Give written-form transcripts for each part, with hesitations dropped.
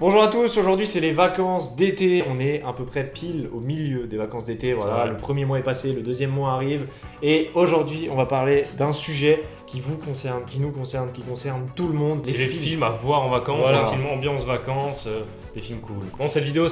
Bonjour à tous, aujourd'hui c'est les vacances d'été, on est à peu près pile au milieu des vacances d'été, voilà, le premier mois est passé, le deuxième mois arrive, et aujourd'hui on va parler d'un sujet qui vous concerne, qui nous concerne, qui concerne tout le monde. C'est les films à voir en vacances, Voilà. les films ambiance vacances, des films cool. Bon, cette vidéo,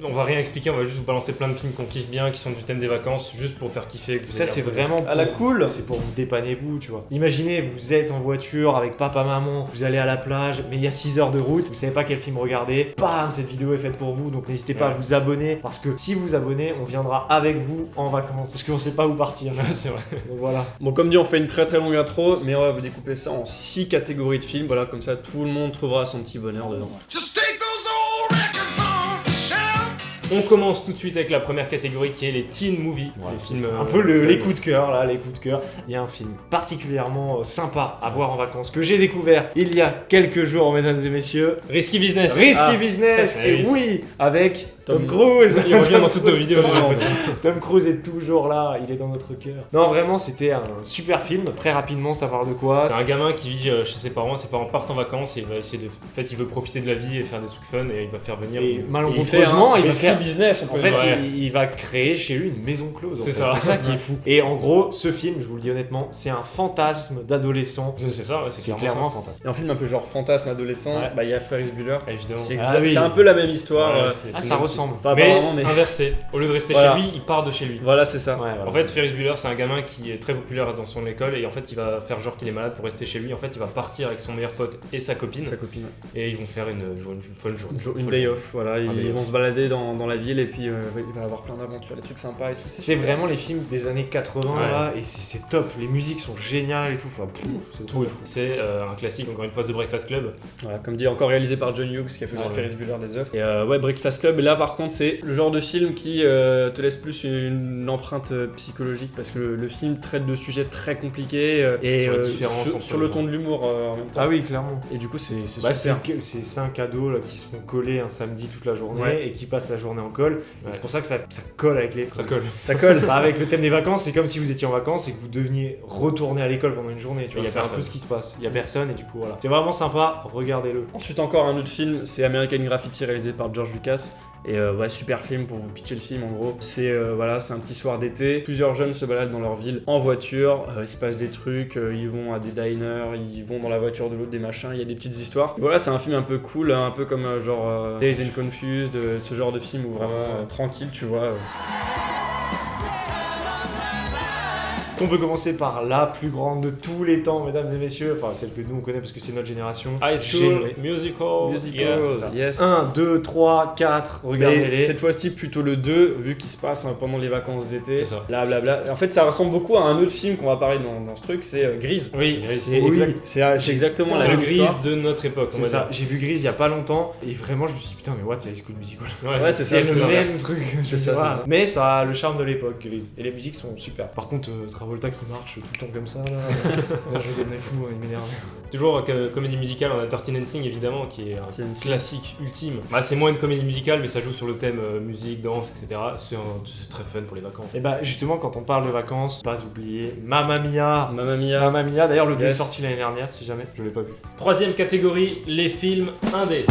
on va rien expliquer, on va juste vous balancer plein de films qu'on kiffe bien, qui sont du thème des vacances, juste pour faire kiffer. Que vous Ça ayez c'est un peu- vraiment À la cool. c'est pour vous dépanner vous, tu vois. Imaginez, vous êtes en voiture avec papa, maman, vous allez à la plage, mais il y a 6 heures de route, vous savez pas quel film regarder, bam, cette vidéo est faite pour vous, donc n'hésitez pas à vous abonner, parce que si vous abonnez, on viendra avec vous en vacances, parce qu'on sait pas où partir. C'est vrai. Donc voilà. Bon, comme dit, on fait une très très longue intro, mais on va vous découper ça en 6 catégories de films. Voilà, comme ça tout le monde trouvera son petit bonheur dedans. Just take those old records off the shelf. On commence tout de suite avec la première catégorie qui est les teen movies, les films un peu fun. les coups de cœur là, les coups de cœur. Il y a un film particulièrement sympa à voir en vacances que j'ai découvert il y a quelques jours, mesdames et messieurs. Risky Business. Risky Business, eh et oui. oui, avec Tom Tom Cruise. Il revient dans toutes nos vidéos, j'ai Tom l'impression. Tom Cruise est toujours là, il est dans notre cœur. Non, vraiment, c'était un super film. Très rapidement, ça parle de quoi? C'est un gamin qui vit chez ses parents partent en vacances et il va essayer de. En fait, il veut profiter de la vie et faire des trucs fun et il va faire venir. Et Il malencontreusement, fait il va risky faire. business, on En peut fait, dire. Ouais. il va créer chez lui une maison close. en C'est fait. ça. C'est ça qui est fou. Et en gros, ce film, je vous le dis honnêtement, c'est un fantasme d'adolescent. C'est ça, ouais, C'est clairement un fantasme. Et un film un peu genre fantasme adolescent, Ouais. bah il y a Ferris Bueller. ça. Évidemment. C'est Ah oui. c'est un peu la même histoire. Ouais, c'est Ah, c'est ça même- ressemble. Pas mais vraiment, mais. inversé. Au lieu de rester Voilà. chez lui, il part de chez lui. Voilà, c'est ça. Ouais, voilà. En fait, Ferris Bueller, c'est un gamin qui est très populaire dans son école et en fait, il va faire genre qu'il est malade pour rester chez lui. En fait, il va partir avec son meilleur pote et sa copine Sa copine. et ils vont faire une folle journée. Une day off, voilà. day Ils vont off. se balader dans la ville et puis il va avoir plein d'aventures, des trucs sympas et tout. C'est vraiment les films des années 80 Ouais. là, et c'est top. Les musiques sont géniales et tout. Enfin, c'est Tout est fou. C'est un classique, encore une fois, The Breakfast Club. Voilà, comme dit, encore réalisé par John Hughes qui a fait aussi Ouais. Ferris Bueller des œufs. Et ouais, Breakfast Club, et là par contre, c'est le genre de film qui te laisse plus une empreinte psychologique parce que le film traite de sujets très compliqués et Sur la différence entre sur les le gens. ton de l'humour en même temps. Ah oui, clairement. Et du coup, c'est Bah, super. c'est 5 ados là, qui se font coller un samedi toute la journée Ouais. et qui passent la journée en colle. Et Ouais. c'est pour ça que ça colle avec les. Ça colle. Ça colle. Enfin, avec le thème des vacances, c'est comme si vous étiez en vacances et que vous deveniez retourner à l'école pendant une journée. Tu vois, Et y a c'est un personne. peu ce qui se passe. Il y a personne et du coup voilà. C'est vraiment sympa. Regardez-le. Ensuite, encore un autre film, c'est American Graffiti réalisé par George Lucas. Et ouais, super film pour vous pitcher le film en gros. C'est voilà, c'est un petit soir d'été. Plusieurs jeunes se baladent dans leur ville en voiture. Il se passe des trucs. Ils vont à des diners, ils vont dans la voiture de l'autre, des machins. Il y a des petites histoires. Et voilà, c'est un film un peu cool, un peu comme genre Days and Confused, ce genre de film où vraiment tranquille, tu vois. On peut commencer par la plus grande de tous les temps, mesdames et messieurs. Enfin, celle que nous on connaît parce que c'est notre génération. High School Généré. Musical. Musical, Yeah, c'est ça. yes. 1, 2, 3, 4. Mais Regardez-les. cette fois-ci plutôt le 2 vu qu'il se passe pendant les vacances d'été. C'est ça. Blablabla. En fait ça ressemble beaucoup à un autre film qu'on va parler dans ce truc, c'est Grise. Oui, C'est Oui. c'est exactement la c'est le même grise histoire. de notre époque. on C'est va ça, dire. j'ai vu Grise il y a pas longtemps et vraiment je me suis dit putain mais what c'est High School Musical. Ouais, c'est ça, C'est c'est le l'inverse. même truc, je C'est sais ça, pas. c'est ça. Mais ça a le charme de l'époque Grise et les musiques sont super. Par contre Travolta qui marche tout le temps comme ça là, là je devenais fou, il m'énerve. Toujours comédie musicale, on a 13 Dancing évidemment qui est un 13 Dancing. classique ultime. Bah, c'est moins une comédie musicale mais ça joue sur le thème musique, danse, etc. C'est très fun pour les vacances. Et bah justement quand on parle de vacances, pas oublier Mamma Mia. Mamma Mia. Mamma Mia, d'ailleurs le 2 est Yes. sorti l'année dernière si jamais, je l'ai pas vu. Troisième catégorie, les films indés.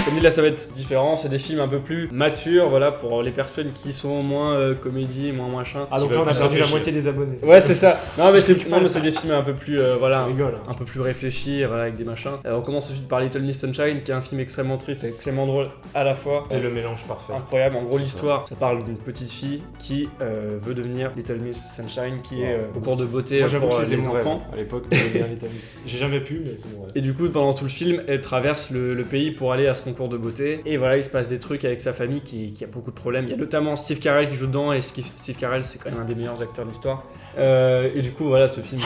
Comme dit là ça va être différent, c'est des films un peu plus matures, voilà, pour les personnes qui sont moins comédie, moins machin. Ah donc Qui là on veulent a plus perdu la réfléchir. moitié des abonnés. Ouais c'est ça. Non mais c'est des films un peu plus Je voilà. rigole. Un peu plus réfléchis, voilà, avec des machins. On commence ensuite par Little Miss Sunshine, qui est un film extrêmement triste et extrêmement drôle à la fois. C'est le mélange parfait. Incroyable, en gros l'histoire, ça parle d'une petite fille qui veut devenir Little Miss Sunshine, qui est au cours de beauté Moi j'avoue pour que c'était les mon rêve enfants. à l'époque de regarder les Tamis. J'ai jamais pu mais c'est mon rêve. Et du coup, pendant tout le film, elle traverse le pays pour aller à ce concours de beauté. Et voilà, il se passe des trucs avec sa famille qui a beaucoup de problèmes. Il y a notamment Steve Carell qui joue dedans, et Steve Carell, c'est quand même un des meilleurs acteurs de l'histoire. Et du coup, voilà, ce film.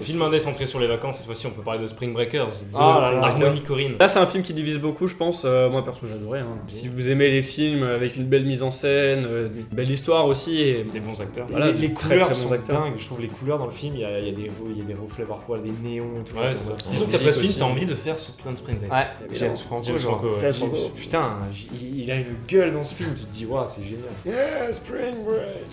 Film indé centré sur les vacances, cette fois-ci on peut parler de Spring Breakers. Ah là là. Harmony Corinne. Là, c'est un film qui divise beaucoup, je pense. Moi, perso, j'adorais. Hein. Si vous aimez les films avec une belle mise en scène, une belle histoire aussi, et Des bons acteurs. Voilà, les très, couleurs très bons sont acteurs. dingues, je trouve les couleurs dans le film, il y a des reflets parfois, des néons et tout. Ouais, c'est ça. La Disons musique qu'après ce film, aussi. t'as envie de faire ce putain de Spring Break. Ouais, Évidemment. James Franco. James genre. Franco, ouais. James Franco. Putain, il a une gueule dans ce film, tu te dis, waouh, c'est génial. Yeah, Spring Break.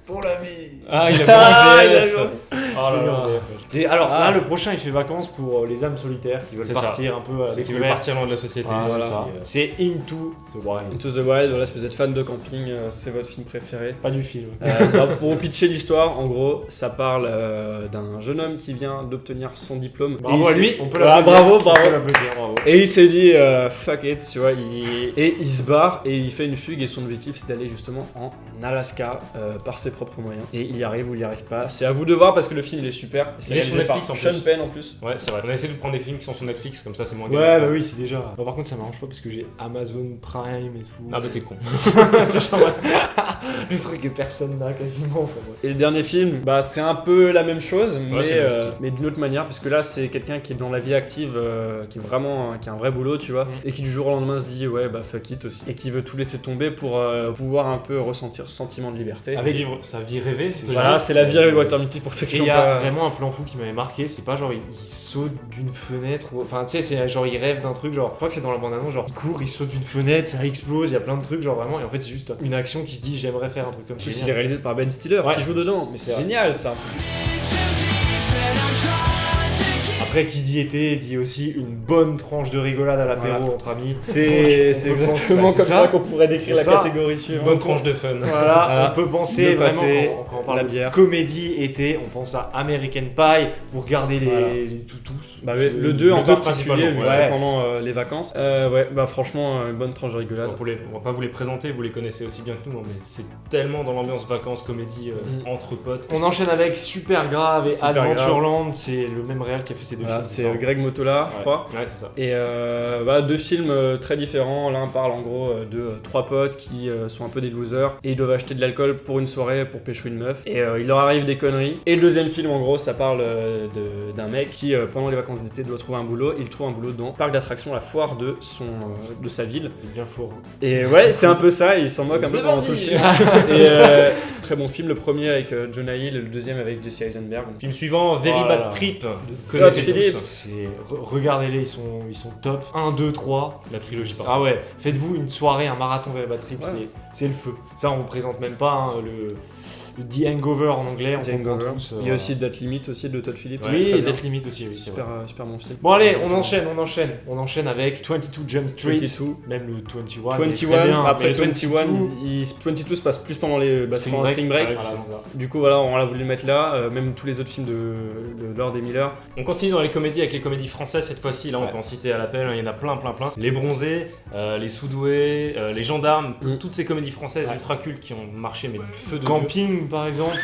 pour la vie. Ah, il a Ah, pas il a VF. joué. Oh là là. Et alors Ah. là, le prochain, il fait vacances pour les âmes solitaires qui veulent C'est ça. partir un peu à la Ceux qui veulent découverte. partir loin de la société. Ah, Voilà. c'est ça. C'est Into the Wild. Into the Wild, voilà, si vous êtes fan de camping, c'est votre film préféré. Pas du film. Pour pitcher l'histoire, en gros, ça parle d'un jeune homme qui vient d'obtenir son diplôme. Bravo Et à il lui, s'est- on peut Voilà, l'applaudir. bravo, On peut bravo. l'applaudir, bravo. Et il s'est dit fuck it, tu vois, et il se barre et il fait une fugue et son objectif c'est d'aller justement en Alaska par ses propres moyens. Et il y arrive ou il y arrive pas. C'est à vous de voir parce que le film il est super. C'est Il est sur réalisé par Netflix, en Sean plus. Penn en plus. Ouais, c'est vrai. On a essayé de prendre des films qui sont sur Netflix, comme ça c'est moins Ouais, galère. bah oui, c'est déjà. Bon, par contre, ça m'arrange pas parce que j'ai Amazon Prime et tout. Ah bah t'es con. C'est genre, le truc que personne n'a quasiment. Enfin, ouais. Et le dernier film, bah c'est un peu la même chose, c'est le même style. mais d'une autre manière, parce que là c'est quelqu'un qui est dans la vie active, qui est vraiment, qui a un vrai boulot, tu vois, et qui du jour au lendemain se dit ouais bah fuck it aussi, et qui veut tout laisser tomber pour pouvoir un peu ressentir ce sentiment de liberté. Avec- Vivre sa vie rêvée, c'est Voilà, c'est la vie de Walter Mitty pour ceux Et qui il l'ont y a pas. vraiment un plan fou qui m'avait marqué, c'est pas genre il saute d'une fenêtre, ou... enfin tu sais, c'est genre il rêve d'un truc, genre je crois que c'est dans la bande-annonce, genre il court, il saute d'une fenêtre, ça explose, il y a plein de trucs, genre vraiment, et en fait c'est juste une action qui se dit j'aimerais faire un truc comme En plus, ça. il est réalisé par Ben Stiller Ouais. qui joue dedans, mais c'est C'est vrai. génial ça. Après qui dit été dit aussi une bonne tranche de rigolade à l'apéro Voilà. entre amis. C'est Donc, on peut exactement penser- bah, comme c'est ça qu'on pourrait décrire la C'est ça. catégorie une suivante. bonne tranche de fun. Voilà, Voilà. on peut penser Le vraiment pâté, quand on parle la de bière. comédie été, on pense à American Pie, vous regardez Voilà. les toutous. Bah oui, le 2 en le deux particulier, vu principalement, que c'est ouais. pendant les vacances. Ouais, bah franchement, une bonne tranche de rigolade. On va pas vous les présenter, vous les connaissez aussi bien que nous, hein, mais c'est tellement dans l'ambiance vacances, comédie, entre potes. On enchaîne avec Super Grave et Super Adventureland, c'est le même réal qui a fait ces deux Voilà, films. c'est ça. Greg Motola, je Ouais. crois. Ouais, c'est ça. Et bah, deux films très différents. L'un parle en gros de trois potes qui sont un peu des losers et ils doivent acheter de l'alcool pour une soirée pour pécho une meuf. Et il leur arrive des conneries. Et le deuxième film en gros ça parle d'un mec qui pendant les vacances d'été doit trouver un boulot. Il trouve un boulot dans le parc d'attractions, la foire de sa ville. C'est bien fort. Et ouais, c'est un peu ça, il s'en moque un peu C'est pendant tout le parti. film. Et très bon film, le premier avec Jonah Hill et le deuxième avec Jesse Eisenberg. Film suivant, Very Oh là Bad là. Trip. Todd Connaissez Phillips. tous. C'est regardez-les, ils sont top. 1, 2, 3. La trilogie par Ah ouais, faites-vous une soirée, un marathon Very Bad Trip, Ouais. c'est le feu. Ça on présente même pas hein, le The Hangover en anglais, on The comprend Hangover. tous. Il y a aussi Date Limit aussi de Todd Phillips. Ouais, Oui, très et bien. Death Limit aussi, oui, c'est vrai. Super bon film. Bon allez, on enchaîne avec 22 Jump Street, 22. même le 21. 21, après mais le 21, 22 se passe plus pendant les Spring pendant Break. Spring Break. Ouais, voilà, c'est ça. Du coup, voilà, on l'a voulu le mettre là. Même tous les autres films de Lord et Miller. On continue dans les comédies avec les comédies françaises cette fois-ci. Là, on Ouais. peut en citer à l'appel. Il y en a plein. Les Bronzés, les Sous-doués, les Gendarmes, toutes ces comédies françaises Ouais. ultra cultes qui ont marché, mais du feu de Dieu. Camping par exemple.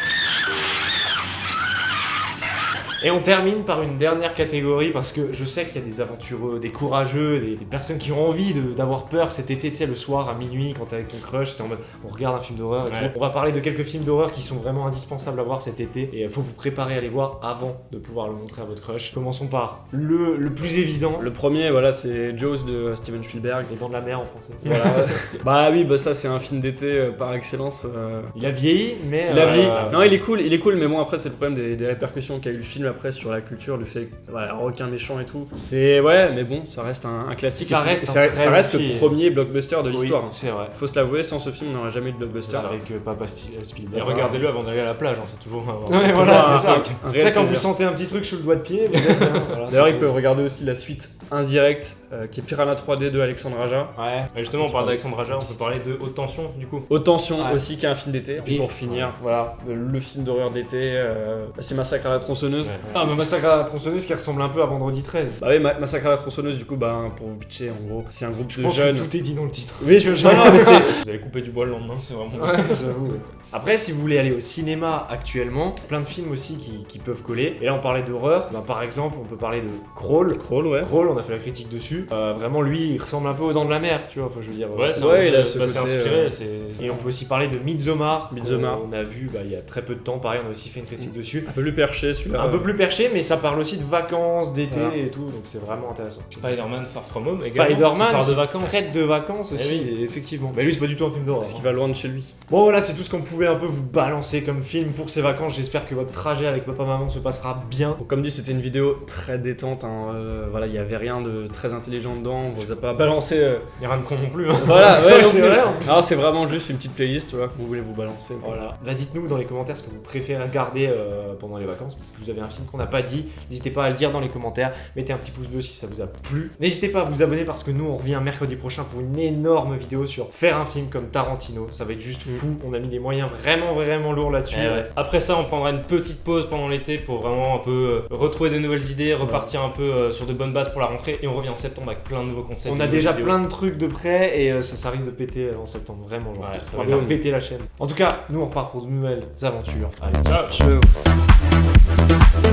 Et on termine par une dernière catégorie parce que je sais qu'il y a des aventureux, des courageux, des personnes qui ont envie d'avoir peur cet été, tu sais, le soir à minuit quand t'es avec ton crush, t'es en mode on regarde un film d'horreur et Ouais. tout. On va parler de quelques films d'horreur qui sont vraiment indispensables à voir cet été et il faut vous préparer à les voir avant de pouvoir le montrer à votre crush. Commençons par le plus évident, Le premier, voilà, c'est Jaws de Steven Spielberg. Les Dents de la Mer en français. Voilà. Bah oui, bah ça c'est un film d'été par excellence. Il a vieilli, mais Il a vieilli. euh, Non, il est cool, mais bon, après, c'est le problème des répercussions qu'a eu le film après sur la culture, du fait que, voilà, requin méchant et tout. C'est, ouais, mais bon, ça reste un classique. Ça et reste c'est- un ça très reste bon le film. premier blockbuster de oui, l'histoire. c'est vrai. Faut se l'avouer, sans ce film, on n'aurait jamais eu de blockbuster. C'est avec Papa Et Spielberg. regardez-le avant d'aller à la plage, hein, c'est toujours un. Ouais, c'est voilà, toujours un c'est ça. truc. Un C'est ça réel quand vous plaisir. sentez un petit truc sous le doigt de pied. Vous êtes bien, voilà, D'ailleurs, c'est- il peut regarder aussi la suite indirecte qui est Piranha 3D de Alexandre Aja. Ouais. Et justement, on parle d'Alexandre Aja, on peut parler de Haute Tension du coup. Haute Tension Ouais. aussi, qui est un film d'été. Et Et- pour finir, voilà, le film d'horreur d'été, c'est Massacre à la tronçonneuse. Ouais. Ah, mais Massacre à la tronçonneuse qui ressemble un peu à Vendredi 13. Bah oui, Massacre à la tronçonneuse, du coup, bah, pour vous pitcher, en gros, c'est un groupe Je de pense jeunes. que tout est dit dans le titre. Oui, non, mais c'est. Vous allez couper du bois le lendemain, c'est vraiment. Ouais, j'avoue. ouais. Après, si vous voulez aller au cinéma actuellement, plein de films aussi qui peuvent coller. Et là, on parlait d'horreur. Bah, par exemple, on peut parler de Crawl. Crawl, ouais. Crawl, on a fait la critique dessus. Vraiment, lui, il ressemble un peu aux Dents de la Mer, tu vois. Enfin, je veux dire. Ouais, c'est- c'est Ouais, un- il a ce bah, c'est côté, inspiré, c'est. Et on peut aussi parler de Midsommar. Midsommar. On a vu il y a très peu de temps. Pareil, on a aussi fait une critique dessus. Un peu plus perché celui-là. Un peu plus perché, mais ça parle aussi de vacances, d'été Voilà. et tout, donc c'est vraiment intéressant. Spider-Man Far From Home également, qui Spider-Man part de vacances. traite de vacances aussi, Eh oui. effectivement. Mais lui, c'est pas du tout un film d'horreur. Parce qu'il hein. va loin de chez lui. Bon, voilà, c'est tout ce qu'on pouvait un peu vous balancer comme film pour ces vacances. J'espère que votre trajet avec papa-maman se passera bien. Bon, comme dit, c'était une vidéo très détente. Hein, voilà, il y avait rien de très intelligent dedans. On vous a pas balancé. Il y a rien de con non plus. Hein. Voilà, ouais, non c'est plus. vrai. En plus. Non, c'est vraiment juste une petite playlist, tu vois, que vous voulez vous balancer. Voilà. Bah, dites-nous dans les commentaires ce que vous préférez regarder pendant les vacances, parce que vous avez un film qu'on n'a pas dit. N'hésitez pas à le dire dans les commentaires. Mettez un petit pouce bleu si ça vous a plu. N'hésitez pas à vous abonner parce que nous on revient mercredi prochain pour une énorme vidéo sur faire un film comme Tarantino. Ça va être juste fou. On a mis des moyens vraiment lourds là-dessus. Eh ouais. Après ça, on prendra une petite pause pendant l'été pour vraiment un peu retrouver des nouvelles idées, repartir un peu sur de bonnes bases pour la rentrée, et on revient en septembre avec plein de nouveaux concepts. On de a nouvelles déjà vidéos. plein de trucs de prêt et ça risque de péter en septembre, vraiment. Genre. Ouais, ça on va va faire boom. péter la chaîne. En tout cas, nous on repart pour de nouvelles aventures. Allez, Ciao. Ciao.